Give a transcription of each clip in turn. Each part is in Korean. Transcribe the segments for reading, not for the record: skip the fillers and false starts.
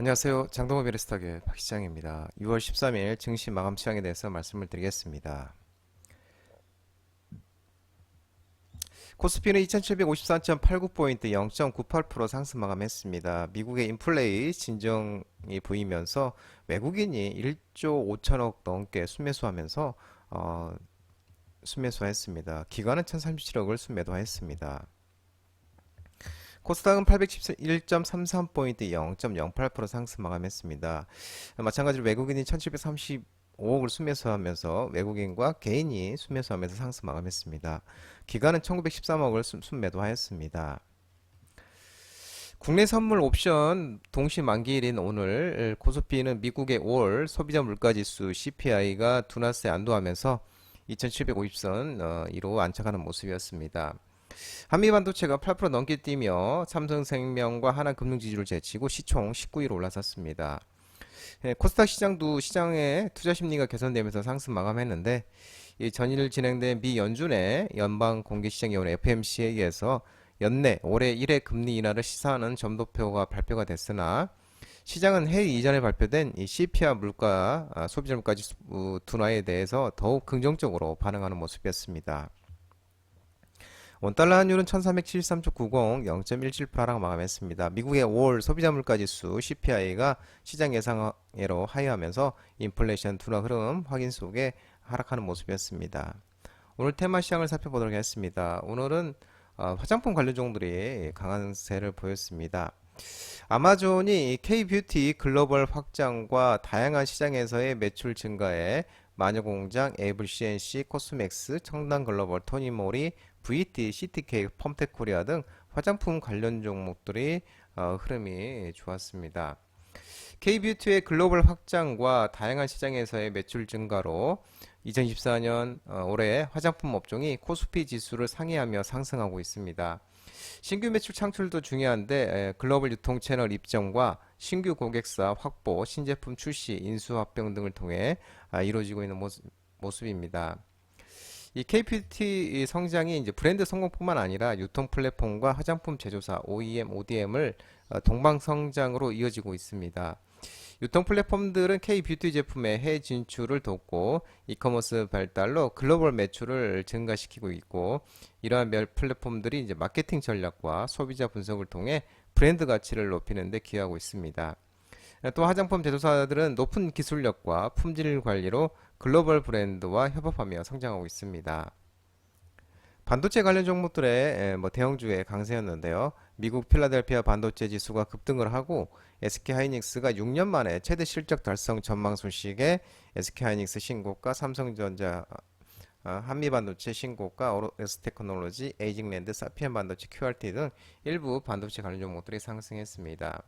안녕하세요. 장동호 베리스타의 박 시장입니다. 6월 13일 증시 마감 시장에 대해서 말씀을 드리겠습니다. 코스피는 2754.89포인트 0.98% 상승 마감했습니다. 미국의 인플레이 진정이 보이면서 외국인이 1조 5천억 넘게 순매수하면서 순매수했습니다. 기관은 1037억을 순매도했습니다. 코스닥은 811.33포인트 0.08% 상승 마감했습니다. 마찬가지로 외국인이 1735억을 순매수하면서 외국인과 개인이 순매수하면서 상승 마감했습니다. 기관은 1913억을 순매도하였습니다. 국내 선물 옵션 동시 만기일인 오늘 코스피는 미국의 5월 소비자 물가지수 CPI가 둔화세 안도하면서 2750선 위로 안착하는 모습이었습니다. 한미반도체가 8% 넘게 뛰며 삼성생명과 하나금융지주를 제치고 시총 19위로 올라섰습니다. 코스닥 시장도 시장의 투자 심리가 개선되면서 상승 마감했는데 이 전일 진행된 미 연준의 연방공개시장위원회 FMC에서 연내 올해 1회 금리 인하를 시사하는 점도표가 발표가 됐으나 시장은 회의 이전에 발표된 이 CPI 물가 소비자 물가지수 둔화에 대해서 더욱 긍정적으로 반응하는 모습이었습니다. 원달러 환율은 1373.90, 0.17% 하락 마감했습니다. 미국의 5월 소비자 물가지수 CPI가 시장 예상외로 하회하면서 인플레이션 둔화 흐름 확인 속에 하락하는 모습이었습니다. 오늘 테마 시장을 살펴보도록 하겠습니다. 오늘은 화장품 관련 종들이 강한 세를 보였습니다. 아마존이 K-뷰티 글로벌 확장과 다양한 시장에서의 매출 증가에 마녀공장, 에이블 CNC, 코스맥스, 청담글로벌, 토니모리, VT, CTK, 펌텍코리아 등 화장품 관련 종목들이 흐름이 좋았습니다. K-뷰티의 글로벌 확장과 다양한 시장에서의 매출 증가로 2024년 올해 화장품 업종이 코스피 지수를 상회하며 상승하고 있습니다. 신규 매출 창출도 중요한데 글로벌 유통 채널 입점과 신규 고객사 확보, 신제품 출시, 인수합병 등을 통해 이루어지고 있는 모습입니다. 이 KPT 성장이 이제 브랜드 성공뿐만 아니라 유통 플랫폼과 화장품 제조사 OEM, ODM을 동방 성장으로 이어지고 있습니다. 유통 플랫폼들은 K-뷰티 제품의 해외 진출을 돕고 이커머스 발달로 글로벌 매출을 증가시키고 있고 이러한 플랫폼들이 이제 마케팅 전략과 소비자 분석을 통해 브랜드 가치를 높이는 데 기여하고 있습니다. 또 화장품 제조사들은 높은 기술력과 품질 관리로 글로벌 브랜드와 협업하며 성장하고 있습니다. 반도체 관련 종목들의 대형주의 강세였는데요. 미국 필라델피아 반도체 지수가 급등을 하고 SK하이닉스가 6년 만에 최대 실적 달성 전망 소식에 SK하이닉스 신고가, 삼성전자 한미반도체 신고가, OS테크놀로지, 에이징랜드, 사피엔 반도체, QRT 등 일부 반도체 관련 종목들이 상승했습니다.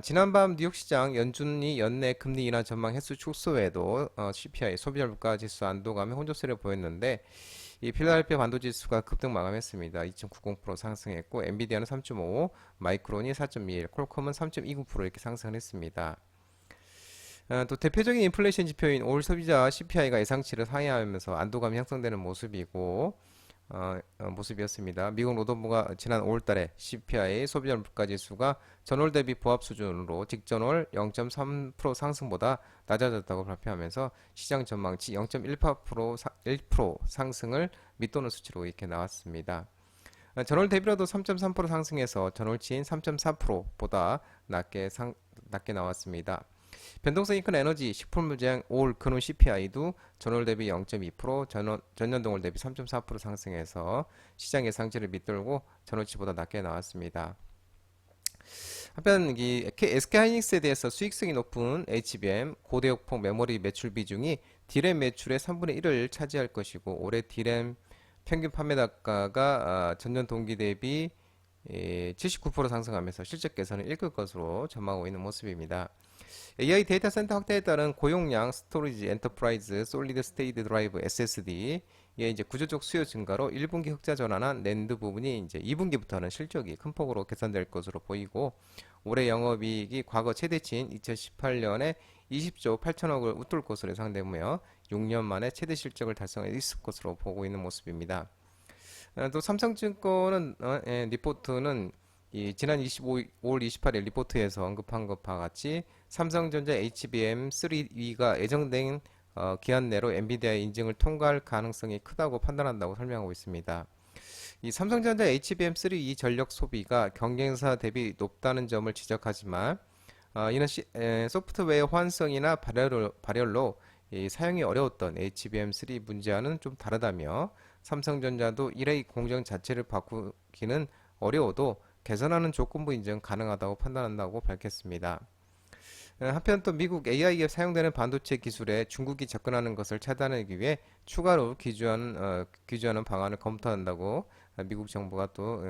지난밤 뉴욕 시장 연준이 연내 금리 인하 전망 횟수 축소에도 CPI 소비자 물가 지수 안도감에 혼조세를 보였는데 이 필라델피아 반도체 지수가 급등 마감했습니다. 2.90% 상승했고 엔비디아는 3.5, 마이크론이 4.21, 퀄컴은 3.29% 이렇게 상승을 했습니다. 또 대표적인 인플레이션 지표인 올 소비자 CPI가 예상치를 상회하면서 안도감이 형성되는 모습이었습니다. 미국 노동부가 지난 5월달에 CPI 소비자 물가지수가 전월 대비 보합 수준으로 직전월 0.3% 상승보다 낮아졌다고 발표하면서 시장 전망치 0.18% 상승을 밑도는 수치로 이렇게 나왔습니다. 전월 대비로도 3.3% 상승해서 전월치인 3.4%보다 낮게 나왔습니다. 변동성이 큰 에너지, 식품무장, 올 근원 CPI도 전월 대비 0.2%, 전년동월 대비 3.4% 상승해서 시장 예상치를 밑돌고 전월치보다 낮게 나왔습니다. 한편 이 SK하이닉스에 대해서 수익성이 높은 HBM, 고대역폭 메모리 매출 비중이 D램 매출의 3분의 1을 차지할 것이고 올해 D램 평균 판매 단가가 전년 동기 대비 79% 상승하면서 실적 개선을 이끌 것으로 전망하고 있는 모습입니다. AI 데이터 센터 확대에 따른 고용량 스토리지 엔터프라이즈 솔리드 스테이트 드라이브 SSD 의 이제 구조적 수요 증가로 1분기 흑자 전환한 낸드 부분이 이제 2분기부터는 실적이 큰 폭으로 개선될 것으로 보이고 올해 영업이익이 과거 최대치인 2018년에 20조 8천억을 웃돌 것으로 예상되며 6년 만에 최대 실적을 달성해 있을 것으로 보고 있는 모습입니다. 또 삼성증권은 리포트는 이 지난 5월 28일 리포트에서 언급한 것과 같이 삼성전자 HBM3E가 예정된 기한 내로 엔비디아의 인증을 통과할 가능성이 크다고 판단한다고 설명하고 있습니다. 이 삼성전자 HBM3E 전력 소비가 경쟁사 대비 높다는 점을 지적하지만 이는 소프트웨어 호환성이나 발열로 이 사용이 어려웠던 HBM3 문제와는 좀 다르다며 삼성전자도 이의 공정 자체를 바꾸기는 어려워도 개선하는 조건부 인증 가능하다고 판단한다고 밝혔습니다. 한편 또 미국 AI에 사용되는 반도체 기술에 중국이 접근하는 것을 차단하기 위해 추가로 규제하는 방안을 검토한다고 미국 정부가 또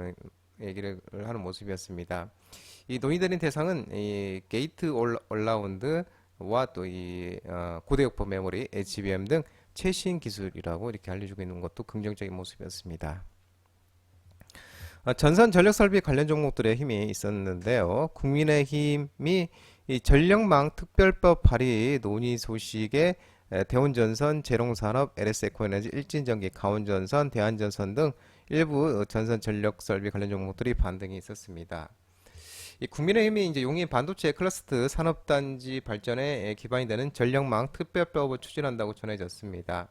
얘기를 하는 모습이었습니다. 이 논의되는 대상은 이 게이트 올라운드와 또 이 고대역포 메모리, HBM 등 최신 기술이라고 이렇게 알려주고 있는 것도 긍정적인 모습이었습니다. 전선 전력 설비 관련 종목들의 힘이 있었는데요. 국민의힘이 이 전력망 특별법 발의 논의 소식에 대원전선, 제롱산업, LS에코에너지, 일진전기, 강원전선, 대한전선 등 일부 전선 전력 설비 관련 종목들이 반등이 있었습니다. 이 국민의힘이 이제 용인 반도체 클러스터 산업단지 발전에 기반이 되는 전력망 특별법을 추진한다고 전해졌습니다.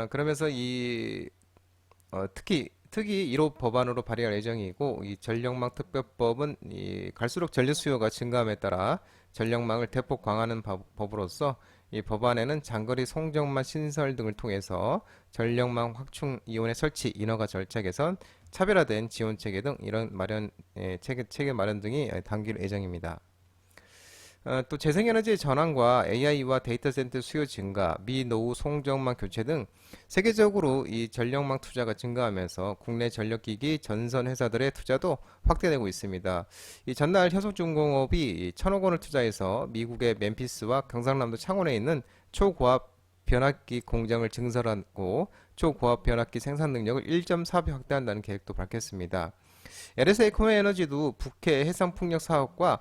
그러면서 특히 1호 법안으로 발의할 예정이고 이 전력망 특별법은 갈수록 전력 수요가 증가함에 따라 전력망을 대폭 강화하는 법으로서 이 법안에는 장거리 송정망 신설 등을 통해서 전력망 확충 이온의 설치, 인허가 절차 개선, 차별화된 지원 체계 등 이런 체계 마련 등이 담길 예정입니다. 또 재생에너지 전환과 AI와 데이터 센터 수요 증가, 미노후 송정망 교체 등 세계적으로 이 전력망 투자가 증가하면서 국내 전력기기 전선 회사들의 투자도 확대되고 있습니다. 이 전날 효소중공업이 1,000억 원을 투자해서 미국의 멤피스와 경상남도 창원에 있는 초고압 변압기 공장을 증설하고 초고압 변압기 생산 능력을 1.4배 확대한다는 계획도 밝혔습니다. LSA 코에너지도 북해 해상풍력 사업과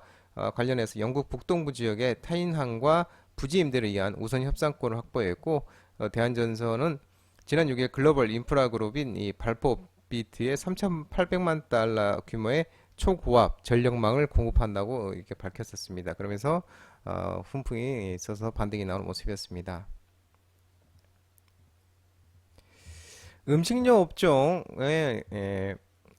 관련해서 영국 북동부 지역의 타인항과 부지 임대를 위한 우선 협상권을 확보했고 대한전선은 지난 6일 글로벌 인프라 그룹인 이 발포비트에 3,800만 달러 규모의 초고압 전력망을 공급한다고 이렇게 밝혔었습니다. 그러면서 훈풍이 있어서 반등이 나오는 모습이었습니다. 음식료 업종에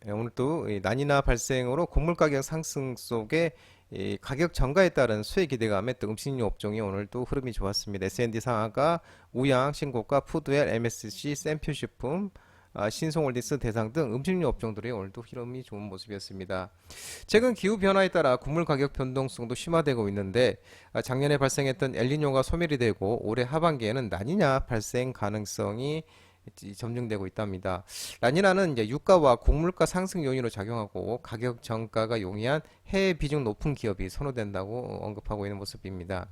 오늘 또 난이나 발생으로 곡물 가격 상승 속에 이 가격 전가에 따른 수혜 기대감에 또 음식료 업종이 오늘 또 흐름이 좋았습니다. S&D 상하가 우양, 신고가, 푸드웰, MSC, 샘표식품, 신송홀딩스, 대상 등 음식료 업종들이 오늘도 흐름이 좋은 모습이었습니다. 최근 기후 변화에 따라 곡물 가격 변동성도 심화되고 있는데 작년에 발생했던 엘니뇨가 소멸이 되고 올해 하반기에는 라니냐 발생 가능성이 점증되고 있답니다. 라니나는 이제 유가와 곡물가 상승 요인으로 작용하고 가격 전가가 용이한 해외 비중 높은 기업이 선호된다고 언급하고 있는 모습입니다.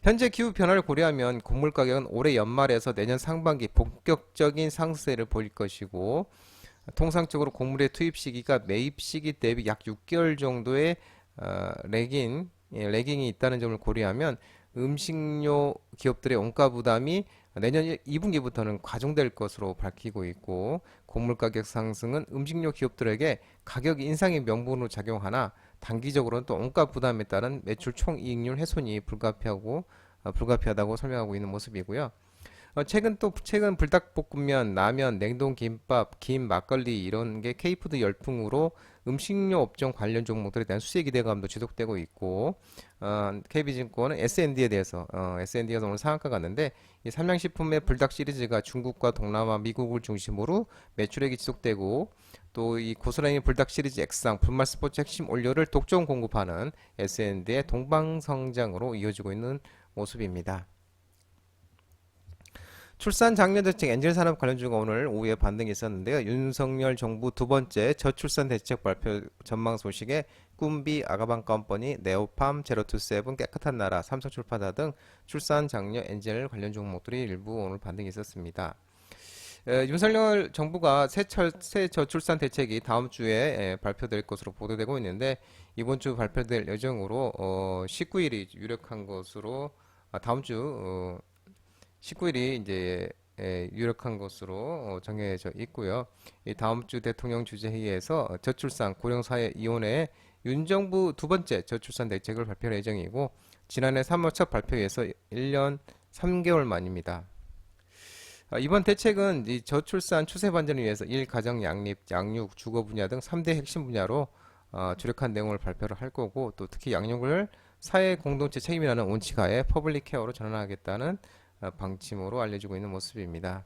현재 기후 변화를 고려하면 곡물 가격은 올해 연말에서 내년 상반기 본격적인 상승세를 보일 것이고 통상적으로 곡물의 투입 시기가 매입 시기 대비 약 6개월 정도의 레깅이 있다는 점을 고려하면 음식료 기업들의 원가 부담이 내년 2분기부터는 과중될 것으로 밝히고 있고 곡물 가격 상승은 음식료 기업들에게 가격 인상의 명분으로 작용하나 단기적으로는 또 원가 부담에 따른 매출 총이익률 훼손이 불가피하다고 설명하고 있는 모습이고요. 최근 불닭볶음면, 라면, 냉동 김밥, 김, 막걸리 이런 게 K푸드 열풍으로 음식료 업종 관련 종목들에 대한 수혜 기대감도 지속되고 있고 KB증권은 S&D에 대해서 S&D가 오늘 상한가 갔는데 이 삼양식품의 불닭 시리즈가 중국과 동남아, 미국을 중심으로 매출액이 지속되고 또 이 고스란히 불닭 시리즈 액상, 분말 스포츠 핵심 원료를 독점 공급하는 S&D의 동방성장으로 이어지고 있는 모습입니다. 출산 장려 대책 엔젤 산업 관련주가 오늘 오후에 반등이 있었는데요. 윤석열 정부 두 번째 저출산 대책 발표 전망 소식에 꿈비, 아가방 컴퍼니, 네오팜, 제로투세븐, 깨끗한 나라, 삼성출판사 등 출산 장려 엔젤 관련 종목들이 일부 오늘 반등이 있었습니다. 윤석열 정부가 새 저출산 대책이 다음 주에 발표될 것으로 보도되고 있는데 이번 주 발표될 예정으로 19일이 유력한 것으로 다음 주 19일이 이제 유력한 것으로 정해져 있고요. 이 다음 주 대통령 주재회의에서 저출산 고령사회 위원회에 윤 정부 두 번째 저출산 대책을 발표할 예정이고 지난해 3월 첫 발표에서 1년 3개월 만입니다. 이번 대책은 이 저출산 추세 반전을 위해서 일, 가정 양립, 양육, 주거 분야 등 3대 핵심 분야로 주력한 내용을 발표를 할 거고 또 특히 양육을 사회 공동체 책임이라는 원칙하에 퍼블릭 케어로 전환하겠다는 방침으로 알려지고 있는 모습입니다.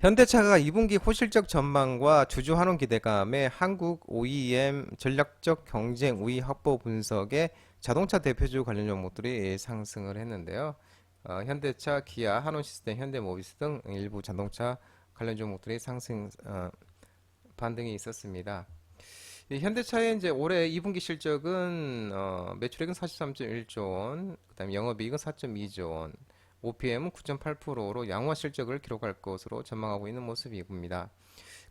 현대차가 2분기 호실적 전망과 주주 환원 기대감에 한국 OEM 전략적 경쟁 우위 확보 분석에 자동차 대표주 관련 종목들이 상승을 했는데요. 현대차, 기아, 한원시스템, 현대모비스 등 일부 자동차 관련 종목들이 상승 반등이 있었습니다. 이 현대차의 이제 올해 2분기 실적은 매출액은 43.1조 원, 그다음에 영업이익은 4.2조 원, OPM은 9.8%로 양호한 실적을 기록할 것으로 전망하고 있는 모습입니다.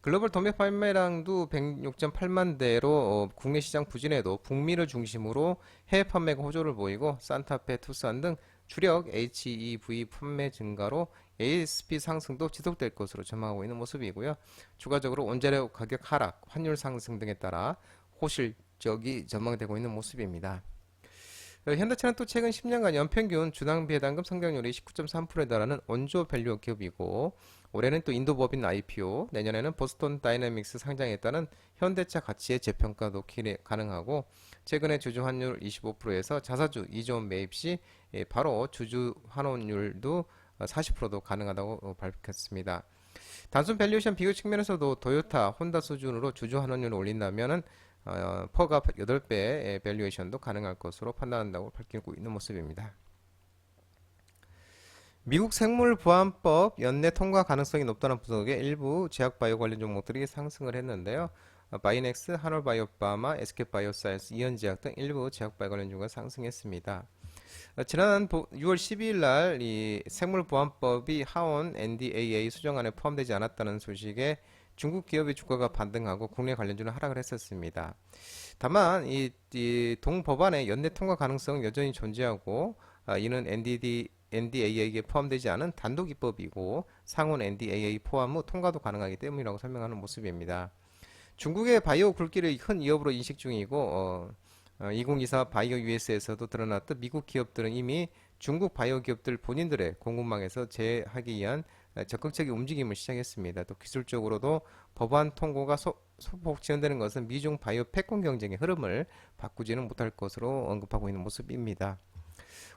글로벌 도매 판매량도 106.8만 대로 국내 시장 부진에도 북미를 중심으로 해외 판매가 호조를 보이고 산타페, 투싼 등 주력 HEV 판매 증가로 ASP 상승도 지속될 것으로 전망하고 있는 모습이고요. 추가적으로 원자료 가격 하락, 환율 상승 등에 따라 호실적이 전망되고 있는 모습입니다. 현대차는 또 최근 10년간 연평균 주당 배당금 성장률이 19.3%에 달하는 원조 밸류 기업이고 올해는 또 인도 법인 IPO, 내년에는 보스턴 다이내믹스 상장에 따른 현대차 가치의 재평가도 가능하고 최근에 주주 환율 25%에서 자사주 2조 원 매입 시 바로 주주 환원율도 40%도 가능하다고 밝혔습니다. 단순 밸류에이션 비교 측면에서도 도요타, 혼다 수준으로 주주 환원율을 올린다면은 퍼가 8배의 밸류에이션도 가능할 것으로 판단한다고 밝히고 있는 모습입니다. 미국 생물보안법 연내 통과 가능성이 높다는 분석에 일부 제약바이오 관련 종목들이 상승을 했는데요. 바이넥스, 한올바이오파마, SK바이오사이언스, 이현제약 등 일부 제약바이오 관련 종목가 상승했습니다. 지난 6월 12일 날 이 생물보안법이 하원 NDAA 수정안에 포함되지 않았다는 소식에 중국 기업의 주가가 반등하고 국내 관련주는 하락을 했었습니다. 다만 이 동법안의 연내 통과 가능성은 여전히 존재하고 이는 NDAA에 포함되지 않은 단독 입법이고 상원 NDAA 포함 후 통과도 가능하기 때문이라고 설명하는 모습입니다. 중국의 바이오 굴기를 큰 위협으로 인식 중이고 2024 바이오 US에서도 드러났듯 미국 기업들은 이미 중국 바이오 기업들 본인들의 공급망에서 제하기 위한 적극적인 움직임을 시작했습니다. 또 기술적으로도 법안 통고가 소폭 지연되는 것은 미중 바이오 패권 경쟁의 흐름을 바꾸지는 못할 것으로 언급하고 있는 모습입니다.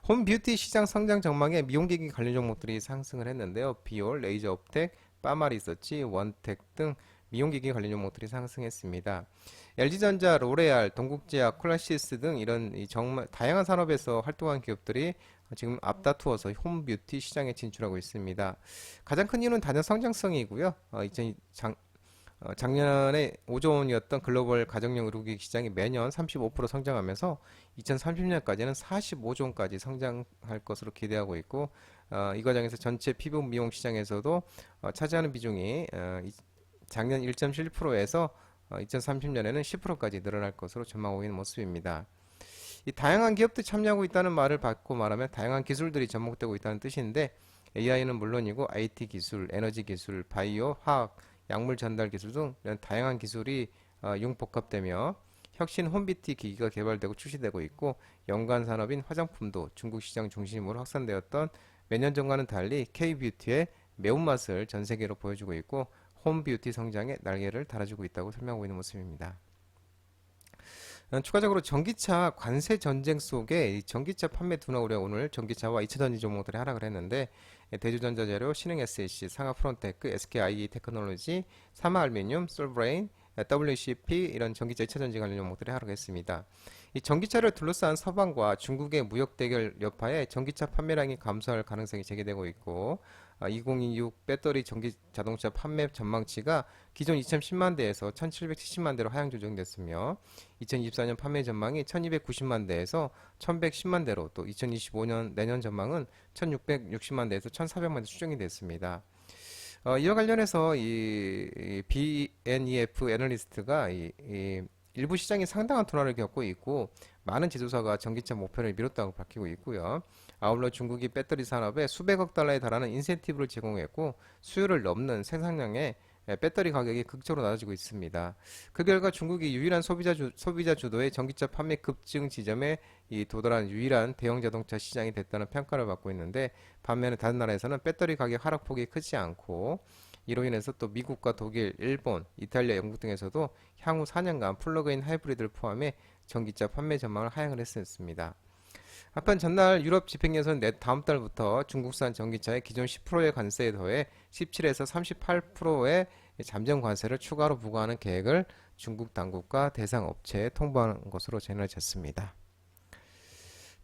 홈뷰티 시장 성장 전망에 미용기기 관련 종목들이 상승을 했는데요. 비올, 레이저 업텍, 파마리서치, 원텍 등 미용기기 관련 종목들이 상승했습니다. LG전자, 로레알, 동국제약, 콜라시스 등 이런 정말 다양한 산업에서 활동한 기업들이 지금 앞다투어서 홈뷰티 시장에 진출하고 있습니다. 가장 큰 이유는 단연 성장성이고요. 작년에 5조 원이었던 글로벌 가정용 의료기기 시장이 매년 35% 성장하면서 2030년까지는 45조 원까지 성장할 것으로 기대하고 있고 이 과정에서 전체 피부 미용 시장에서도 차지하는 비중이 작년 1.7%에서 2030년에는 10%까지 늘어날 것으로 전망하고 있는 모습입니다. 이 다양한 기업들이 참여하고 있다는 말을 받고 말하면 다양한 기술들이 접목되고 있다는 뜻인데 AI는 물론이고 IT 기술, 에너지 기술, 바이오, 화학, 약물 전달 기술 등 이런 다양한 기술이 융복합되며 혁신 홈뷰티 기기가 개발되고 출시되고 있고 연관 산업인 화장품도 중국 시장 중심으로 확산되었던 몇 년 전과는 달리 K뷰티의 매운맛을 전 세계로 보여주고 있고 홈뷰티 성장에 날개를 달아주고 있다고 설명하고 있는 모습입니다. 추가적으로 전기차 관세 전쟁 속에 전기차 판매 둔화 우려 오늘 전기차와 2차전지 종목들이 하락을 했는데 대주전자재료, 신흥 SEC, 상하 프론테크, SKIE 테크놀로지, 사마알미늄, 솔브레인, WCP 이런 전기차 2차전지 관련 종목들이 하락했습니다. 이 전기차를 둘러싼 서방과 중국의 무역 대결 여파에 전기차 판매량이 감소할 가능성이 제기되고 있고 2026 배터리 전기 자동차 판매 전망치가 기존 2010만 대에서 1770만 대로 하향 조정됐으며 2024년 판매 전망이 1290만 대에서 1110만 대로 또 2025년 내년 전망은 1660만 대에서 1400만 대 수정이 됐습니다. 이와 관련해서 이 BNEF 애널리스트가 이 일부 시장이 상당한 둔화를 겪고 있고 많은 제조사가 전기차 목표를 미뤘다고 밝히고 있고요. 아울러 중국이 배터리 산업에 수백억 달러에 달하는 인센티브를 제공했고 수요를 넘는 생산량의 배터리 가격이 극적으로 낮아지고 있습니다. 그 결과 중국이 유일한 소비자 주도의 전기차 판매 급증 지점에 도달한 유일한 대형 자동차 시장이 됐다는 평가를 받고 있는데 반면에 다른 나라에서는 배터리 가격 하락폭이 크지 않고 이로 인해서 또 미국과 독일, 일본, 이탈리아, 영국 등에서도 향후 4년간 플러그인 하이브리드를 포함해 전기차 판매 전망을 하향을 했습니다. 한편 전날 유럽 집행에서는 다음 달부터 중국산 전기차의 기존 10%의 관세에 더해 17에서 38%의 잠정 관세를 추가로 부과하는 계획을 중국 당국과 대상 업체에 통보한 것으로 전해졌습니다.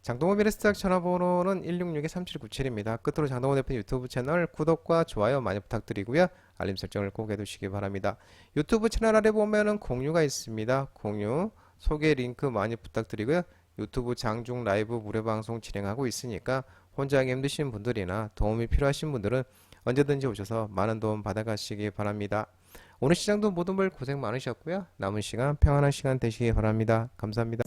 장동호 미래스탁 전화번호는 166-3797입니다. 끝으로 장동호 대표 유튜브 채널 구독과 좋아요 많이 부탁드리고요. 알림 설정을 꼭 해두시기 바랍니다. 유튜브 채널 아래 보면은 공유가 있습니다. 공유, 소개 링크 많이 부탁드리고요. 유튜브 장중 라이브 무료 방송 진행하고 있으니까 혼자 하기 힘드신 분들이나 도움이 필요하신 분들은 언제든지 오셔서 많은 도움 받아가시기 바랍니다. 오늘 시장도 모든 분 고생 많으셨고요. 남은 시간 평안한 시간 되시기 바랍니다. 감사합니다.